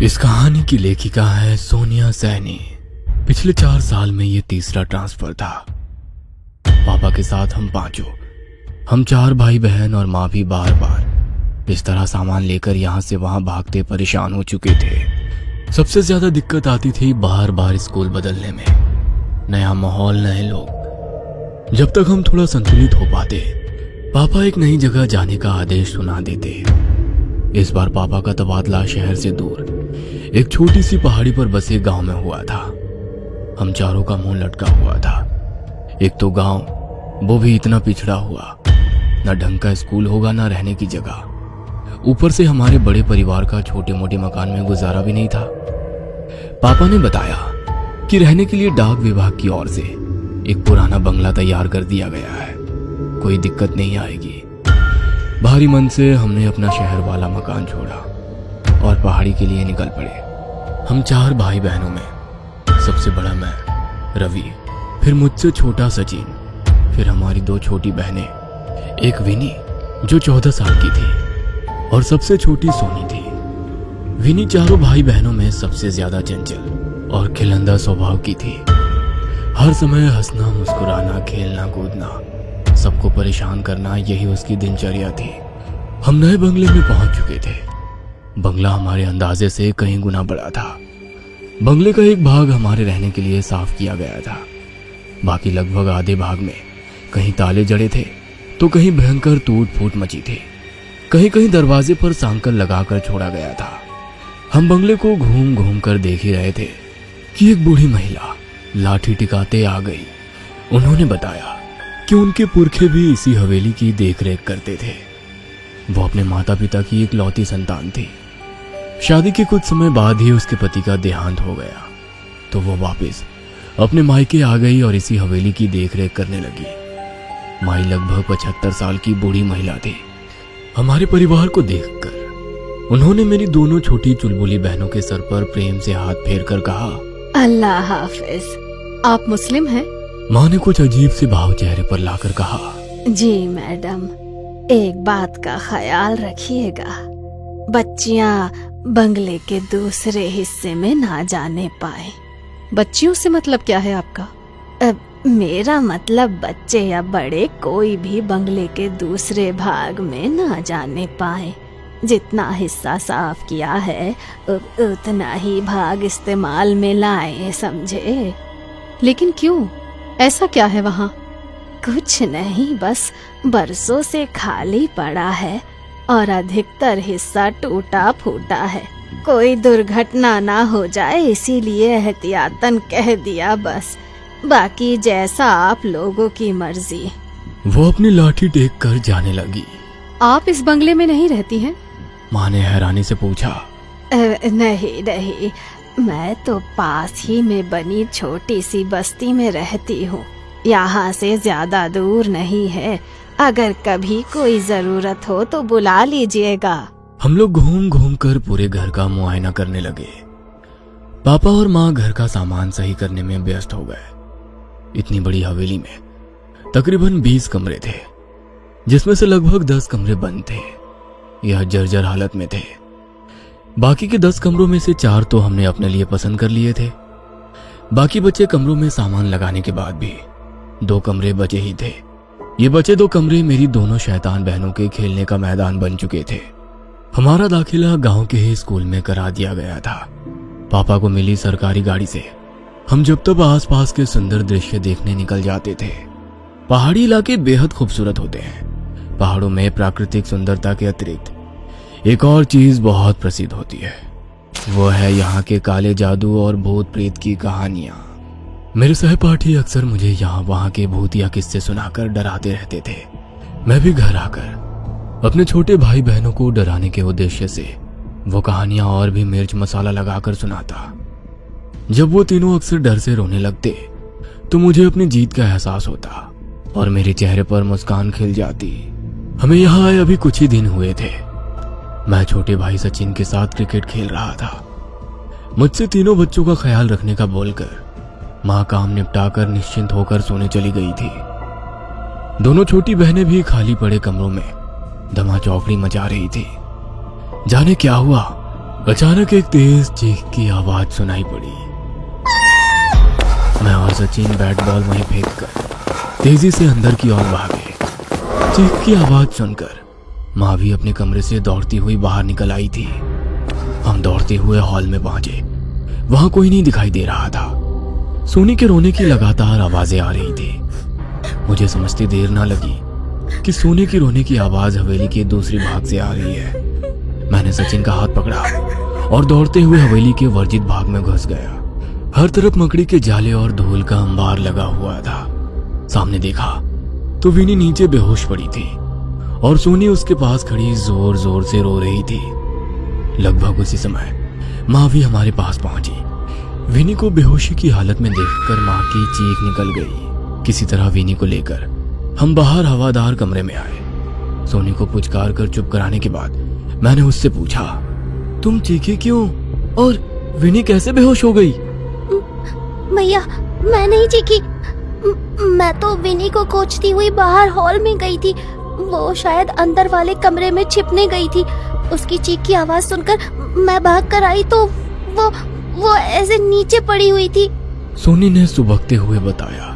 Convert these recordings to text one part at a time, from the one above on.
इस कहानी की लेखिका है सोनिया सैनी। पिछले 4 साल में ये तीसरा ट्रांसफर था। पापा के साथ हम 4 भाई बहन और माँ भी बार बार इस तरह सामान लेकर यहाँ से वहाँ भागते परेशान हो चुके थे। सबसे ज्यादा दिक्कत आती थी बार बार स्कूल बदलने में, नया माहौल, नए लोग। जब तक हम थोड़ा संतुलित हो पाते, पापा एक नई जगह जाने का आदेश सुना देते। इस बार पापा का तबादला शहर से दूर एक छोटी सी पहाड़ी पर बसे गांव में हुआ था। हम चारों का मुंह लटका हुआ था। एक तो गांव, वो भी इतना पिछड़ा हुआ, ना ढंग का स्कूल होगा ना रहने की जगह। ऊपर से हमारे बड़े परिवार का छोटे मोटे मकान में गुजारा भी नहीं था। पापा ने बताया कि रहने के लिए डाक विभाग की ओर से एक पुराना बंगला तैयार कर दिया गया है, कोई दिक्कत नहीं आएगी। भारी मन से हमने अपना शहर वाला मकान छोड़ा और पहाड़ी के लिए निकल पड़े। हम 4 भाई बहनों में सबसे बड़ा मैं, रवि, फिर मुझसे छोटा सचिन, फिर हमारी 2 छोटी बहनें, एक विनी जो 14 साल की थी और सबसे छोटी सोनी थी। विनी चारों भाई बहनों में सबसे ज्यादा चंचल और खिलंदा स्वभाव की थी। हर समय हंसना, मुस्कुराना, खेलना, कूदना, सबको परेशान करना, यही उसकी दिनचर्या थी। हम नए बंगले में पहुंच चुके थे। बंगला हमारे अंदाजे से कहीं गुना बड़ा था। बंगले का एक भाग हमारे रहने के लिए साफ किया गया था। बाकी लगभग आधे भाग में कहीं ताले जड़े थे तो कहीं भयंकर टूट फूट मची थी। कहीं कहीं दरवाजे पर सांकल लगाकर छोड़ा गया था। हम बंगले को घूम घूम कर देख ही रहे थे कि एक बूढ़ी महिला लाठी टिकाते आ गई। उन्होंने बताया कि उनके पुरखे भी इसी हवेली की देखरेख करते थे। वो अपने माता पिता की इकलौती संतान थी। शादी के कुछ समय बाद ही उसके पति का देहांत हो गया तो वो वापस अपने मायके आ गई और इसी हवेली की देखरेख करने लगी। माई लगभग 75 साल की बूढ़ी महिला थी। हमारे परिवार को देखकर उन्होंने मेरी दोनों छोटी चुलबुली बहनों के सर पर प्रेम से हाथ फेर कर कहा, अल्लाह हाफिज। आप मुस्लिम हैं? माँ ने कुछ अजीब से भाव चेहरे पर लाकर कहा, जी मैडम, एक बात का ख्याल रखिएगा, बच्चियां बंगले के दूसरे हिस्से में ना जाने पाए। बच्चियों से मतलब क्या है आपका? मेरा मतलब बच्चे या बड़े कोई भी बंगले के दूसरे भाग में ना जाने पाए। जितना हिस्सा साफ किया है उतना ही भाग इस्तेमाल में लाए, समझे? लेकिन क्यों? ऐसा क्या है वहाँ? कुछ नहीं, बस बरसों से खाली पड़ा है और अधिकतर हिस्सा टूटा फूटा है। कोई दुर्घटना ना हो जाए इसीलिए एहतियातन कह दिया बस। बाकी जैसा आप लोगों की मर्जी। वो अपनी लाठी टेक कर जाने लगी। आप इस बंगले में नहीं रहती हैं? माँ ने हैरानी से पूछा। नहीं, मैं तो पास ही में बनी छोटी सी बस्ती में रहती हूँ। यहाँ से ज्यादा दूर नहीं है। अगर कभी कोई जरूरत हो तो बुला लीजिएगा। हम लोग घूम घूम कर पूरे घर का मुआयना करने लगे। पापा और माँ घर का सामान सही करने में व्यस्त हो गए। इतनी बड़ी हवेली में तकरीबन 20 कमरे थे, जिसमें से लगभग 10 कमरे बंद थे, यह जर्जर हालत में थे। बाकी के 10 कमरों में से 4 तो हमने अपने लिए पसंद कर लिए थे। बाकी बचे कमरों में सामान लगाने के बाद भी 2 कमरे बचे ही थे। ये बचे 2 कमरे मेरी दोनों शैतान बहनों के खेलने का मैदान बन चुके थे। हमारा दाखिला गांव के ही स्कूल में करा दिया गया था। पापा को मिली सरकारी गाड़ी से हम जब तब आसपास के सुंदर दृश्य देखने निकल जाते थे। पहाड़ी इलाके बेहद खूबसूरत होते हैं। पहाड़ों में प्राकृतिक सुंदरता के अतिरिक्त एक और चीज बहुत प्रसिद्ध होती है, वो है यहाँ के काले जादू और भूत प्रेत की कहानियां। मेरे सहपाठी अक्सर मुझे यहाँ वहाँ के भूतिया किस्से सुनाकर डराते रहते थे। मैं भी घर आकर अपने छोटे भाई बहनों को डराने के उद्देश्य से वो कहानियां और भी मिर्च मसाला लगाकर सुनाता। जब वो तीनों अक्सर डर से रोने लगते तो मुझे अपनी जीत का एहसास होता और मेरे चेहरे पर मुस्कान खिल जाती। हमें यहाँ आए अभी कुछ ही दिन हुए थे। मैं छोटे भाई सचिन के साथ क्रिकेट खेल रहा था। मुझसे तीनों बच्चों का ख्याल रखने का बोलकर माँ काम निपटाकर निश्चिंत होकर सोने चली गई थी। दोनों छोटी बहनें भी खाली पड़े कमरों में धमा चौकड़ी मचा रही थी। जाने क्या हुआ, अचानक एक तेज चीख की आवाज सुनाई पड़ी। मैं और सचिन बैट बॉल वहीं फेंक कर तेजी से अंदर की ओर भागे। चीख की आवाज सुनकर माँ भी अपने कमरे से दौड़ती हुई बाहर निकल आई थी। हम दौड़ते हुए हॉल में पहुंचे। वहां कोई नहीं दिखाई दे रहा था। सोनी के रोने की लगातार आवाजें आ रही थी। मुझे समझती देर ना लगी कि सोनी की रोने की आवाज हवेली के दूसरी भाग से आ रही है। मैंने सचिन का हाथ पकड़ा और दौड़ते हुए हवेली के वर्जित भाग में घुस गया। हर तरफ मकड़ी के जाले और धूल का अंबार लगा हुआ था। सामने देखा तो विनी नीचे बेहोश पड़ी थी और सोनी उसके पास खड़ी जोर जोर से रो रही थी। लगभग उसी समय माँ भी हमारे पास पहुंची। विनी को बेहोशी की हालत में देखकर माँ की चीख निकल गई। किसी तरह विनी को लेकर हम बाहर हवादार कमरे में आए। सोनी को पुचकार कर चुप कराने के बाद मैंने उससे पूछा, तुम चीखे क्यों और विनी कैसे बेहोश हो गई? भैया मैं नहीं चीखी, मैं तो विनी को खोजती हुई बाहर हॉल में गई थी। वो शायद अंदर वाले कमरे में छिपने गई थी। उसकी चीख की आवाज सुनकर मैं भाग कर आई तो वो ऐसे नीचे पड़ी हुई थी। सोनी ने सुबकते हुए बताया।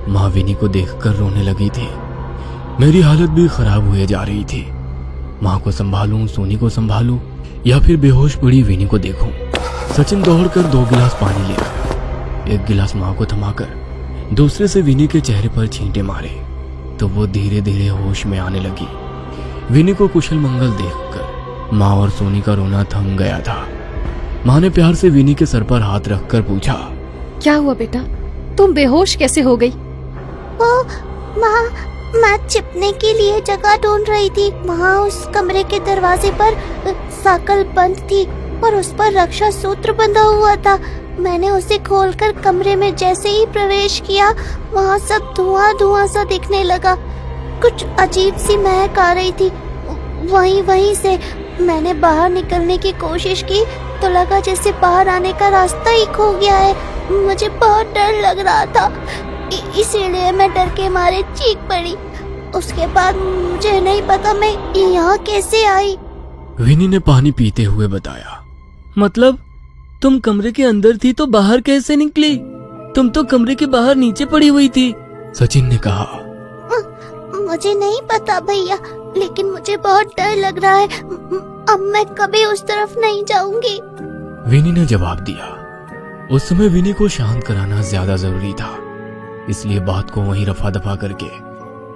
माँ विनी को देखकर रोने लगी थी। मेरी हालत भी खराब हुए जा रही थी। माँ को संभालूं, सोनी को संभालूं या फिर बेहोश पड़ी विनी को देखूं। सचिन दौड़कर 2 गिलास पानी ले आया। एक गिलास माँ को थमाकर दूसरे से विनी के चेहरे पर छींटे मारे तो वो धीरे धीरे होश में आने लगी। विनी को कुशल मंगल देखकर माँ और सोनी का रोना थम गया था। माँ ने प्यार से विनी के सर पर हाथ रखकर पूछा, क्या हुआ बेटा, तुम बेहोश कैसे हो गई? वो माँ, मैं छिपने के लिए जगह ढूंढ रही थी। वहाँ उस कमरे के दरवाजे पर साकल बंद थी और उस पर रक्षा सूत्र बंधा हुआ था। मैंने उसे खोलकर कमरे में जैसे ही प्रवेश किया, वहाँ सब धुआं धुआं सा दिखने लगा। कुछ अजीब सी महक आ रही थी। वहीं से मैंने बाहर निकलने की कोशिश की तो लगा जैसे बाहर आने का रास्ता ही खो गया है। मुझे बहुत डर लग रहा था, इसीलिए मैं डर के मारे चीख पड़ी। उसके बाद मुझे नहीं पता मैं यहाँ कैसे आई। विनी ने पानी पीते हुए बताया। मतलब तुम कमरे के अंदर थी तो बाहर कैसे निकली? तुम तो कमरे के बाहर नीचे पड़ी हुई थी, सचिन ने कहा। मुझे नहीं पता भैया, लेकिन मुझे बहुत डर लग रहा है। अब मैं कभी उस तरफ नहीं जाऊंगी, विनी ने जवाब दिया। उस समय विनी को शांत कराना ज्यादा जरूरी था, इसलिए बात को वहीं रफा दफा करके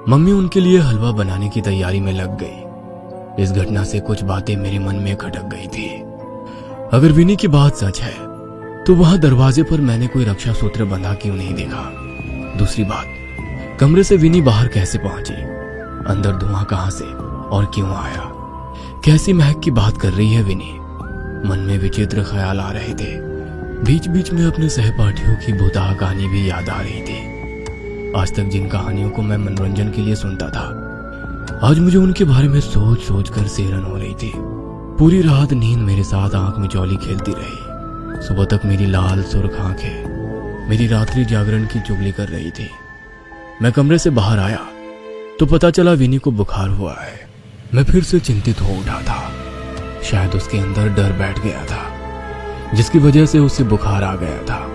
मम्मी उनके लिए हलवा बनाने की तैयारी में लग गई। इस घटना से कुछ बातें मेरे मन में खटक गई थी। अगर विनी की बात सच है तो वहां दरवाजे पर मैंने कोई रक्षा सूत्र बंधा क्यों नहीं देखा? दूसरी बात, कमरे से विनी बाहर कैसे पहुंची? अंदर धुआं कहां से और क्यों आया? कैसी महक की बात कर रही है विनी? मन में विचित्र ख्याल आ रहे थे। बीच बीच में अपने सहपाठियों की भूताह कहानी भी याद आ रही थी। आज तक जिन कहानियों को मैं मनोरंजन के लिए सुनता था, आज मुझे उनके बारे में सोच सोच कर सेहरन हो रही थी। पूरी रात नींद मेरे साथ आंख में चौली खेलती रही। सुबह तक मेरी लाल सुर्ख आंखें मेरी रात्रि जागरण की चुगली कर रही थी। मैं कमरे से बाहर आया तो पता चला विनी को बुखार हुआ है। मैं फिर से चिंतित हो उठा था। शायद उसके अंदर डर बैठ गया था, जिसकी वजह से उसे बुखार आ गया था।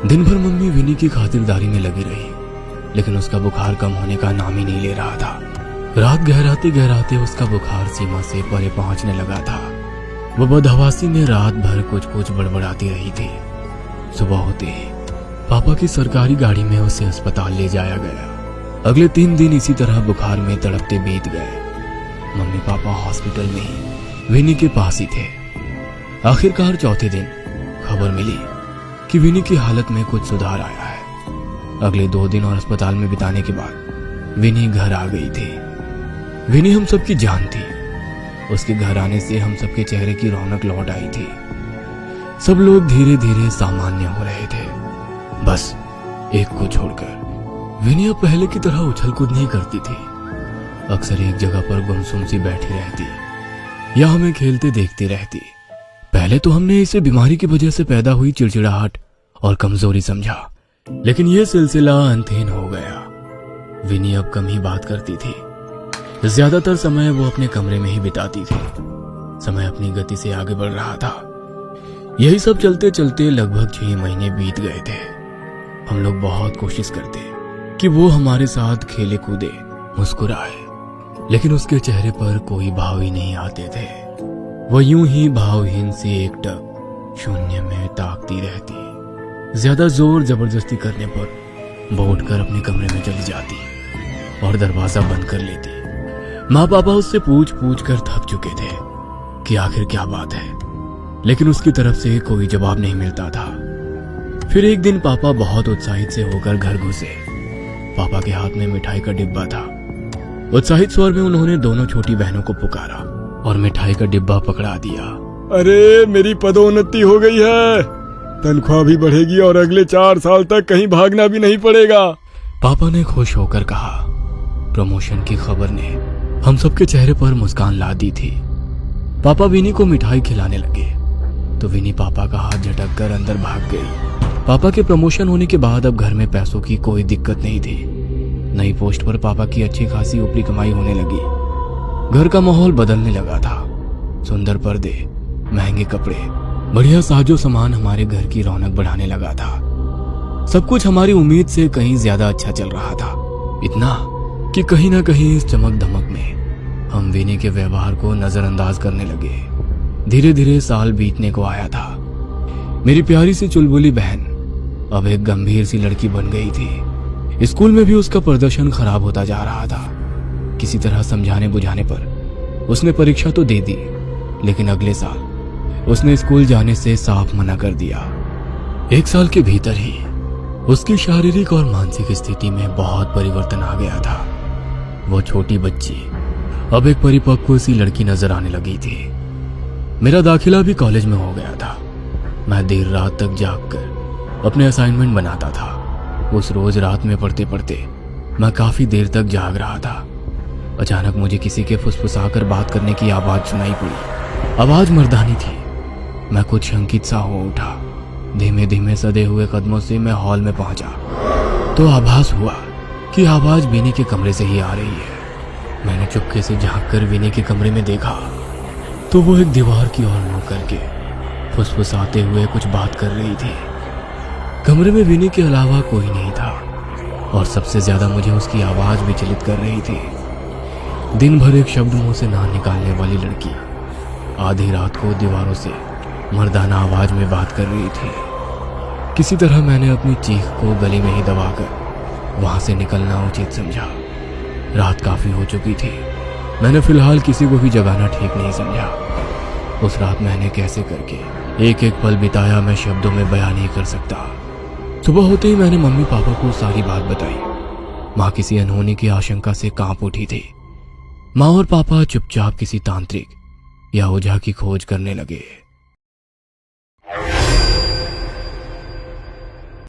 दिन भर मम्मी विनी की खातिरदारी में लगी रही, लेकिन उसका बुखार कम होने का नाम ही नहीं ले रहा था। रात गहराते गहराते उसका बुखार सीमा से परे पहुंचने लगा था। वो बदहवासी में रात भर कुछ कुछ बड़बड़ाती रही थी। सुबह होते ही पापा की सरकारी गाड़ी में उसे अस्पताल ले जाया गया। अगले 3 दिन इसी तरह बुखार में तड़पते बीत गए। मम्मी पापा हॉस्पिटल में ही विनी के पास ही थे। आखिरकार चौथे दिन खबर मिली कि विनी की हालत में कुछ सुधार आया है। अगले 2 दिन और अस्पताल में बिताने के बाद विनी घर आ गई थी। विनी हम सबकी जान थी। उसके घर आने से हम सबके चेहरे की रौनक लौट आई थी। सब लोग धीरे धीरे सामान्य हो रहे थे, बस एक को छोड़कर। विनी अब पहले की तरह उछल कूद नहीं करती थी। अक्सर एक जगह पर गुमसुम सी बैठी रहती या हमें खेलते देखती रहती। पहले तो हमने इसे बीमारी की वजह से पैदा हुई चिड़चिड़ाहट और कमजोरी समझा, लेकिन यह सिलसिला अंतहीन हो गया। विनी अब कम ही बात करती थी। ज्यादातर समय वो अपने कमरे में ही बिताती थी। समय अपनी गति से आगे बढ़ रहा था। यही सब चलते चलते लगभग 6 महीने बीत गए थे। हम लोग बहुत कोशिश करते कि वो हमारे साथ खेले कूदे, मुस्कुराए, लेकिन उसके चेहरे पर कोई भाव ही नहीं आते थे। वो यूं ही भावहीन सी एकटक शून्य में ताकती रहती। ज्यादा जोर जबरदस्ती करने पर वो उठकर अपने कमरे में चली जाती और दरवाजा बंद कर लेती। माँ पापा उससे पूछ पूछ कर थक चुके थे कि आखिर क्या बात है, लेकिन उसकी तरफ से कोई जवाब नहीं मिलता था। फिर एक दिन पापा बहुत उत्साहित से होकर घर घुसे। पापा के हाथ में मिठाई का डिब्बा था। उत्साहित स्वर में उन्होंने दोनों छोटी बहनों को पुकारा और मिठाई का डिब्बा पकड़ा दिया। अरे मेरी पदोन्नति हो गई है, तनख्वाह भी बढ़ेगी और अगले 4 साल तक कहीं भागना भी नहीं पड़ेगा। पापा ने खुश होकर कहा। प्रमोशन की खबर ने हम सबके चेहरे पर मुस्कान ला दी थी। पापा विनी को मिठाई खिलाने लगे तो विनी पापा का हाथ झटक कर अंदर भाग गई। पापा के प्रमोशन होने के बाद अब घर में पैसों की कोई दिक्कत नहीं थी। नई पोस्ट पर पापा की अच्छी खासी ऊपरी कमाई होने लगी। घर का माहौल बदलने लगा था। सुंदर पर्दे, महंगे कपड़े, बढ़िया साजो सामान हमारे घर की रौनक बढ़ाने लगा था। सब कुछ हमारी उम्मीद से कहीं ज्यादा अच्छा चल रहा था। इतना कि कहीं ना कहीं इस चमक धमक में हम विनी के व्यवहार को नजरअंदाज करने लगे। धीरे धीरे साल बीतने को आया था। मेरी प्यारी सी चुलबुली बहन अब एक गंभीर सी लड़की बन गई थी। स्कूल में भी उसका प्रदर्शन खराब होता जा रहा था। किसी तरह समझाने बुझाने पर उसने परीक्षा तो दे दी, लेकिन अगले साल उसने स्कूल जाने से साफ मना कर दिया। 1 साल के भीतर ही उसकी शारीरिक और मानसिक स्थिति में बहुत परिवर्तन आ गया था। वो छोटी बच्ची अब एक परिपक्व सी लड़की नजर आने लगी थी। मेरा दाखिला भी कॉलेज में हो गया था। मैं देर रात तक जागकर अपने असाइनमेंट बनाता था। उस रोज रात में पढ़ते पढ़ते मैं काफी देर तक जाग रहा था। अचानक मुझे किसी के फुसफुसाकर बात करने की आवाज सुनाई पड़ी। आवाज मर्दानी थी। मैं कुछ शंकित सा हो उठा। धीमे धीमे सदे हुए कदमों से मैं हॉल में पहुंचा तो आभास हुआ कि आवाज विनी के कमरे से ही आ रही है। मैंने चुपके से झांक कर विनी के कमरे में देखा तो वो एक दीवार की ओर मुंह करके फुसफुसाते हुए कुछ बात कर रही थी। कमरे में विनी के अलावा कोई नहीं था और सबसे ज्यादा मुझे उसकी आवाज विचलित कर रही थी। दिन भर एक शब्द मुंह से ना निकालने वाली लड़की आधी रात को दीवारों से मर्दाना आवाज में बात कर रही थी। किसी तरह मैंने अपनी चीख को गले में ही दबाकर वहां से निकलना उचित समझा। रात काफी हो चुकी थी। मैंने फिलहाल किसी को भी जगाना ठीक नहीं समझा। उस रात मैंने कैसे करके एक एक पल बिताया मैं शब्दों में बयान नहीं कर सकता। सुबह होते ही मैंने मम्मी पापा को सारी बात बताई। माँ किसी अनहोनी की आशंका से कांप उठी थी। माँ और पापा चुपचाप किसी तांत्रिक या ओझा की खोज करने लगे।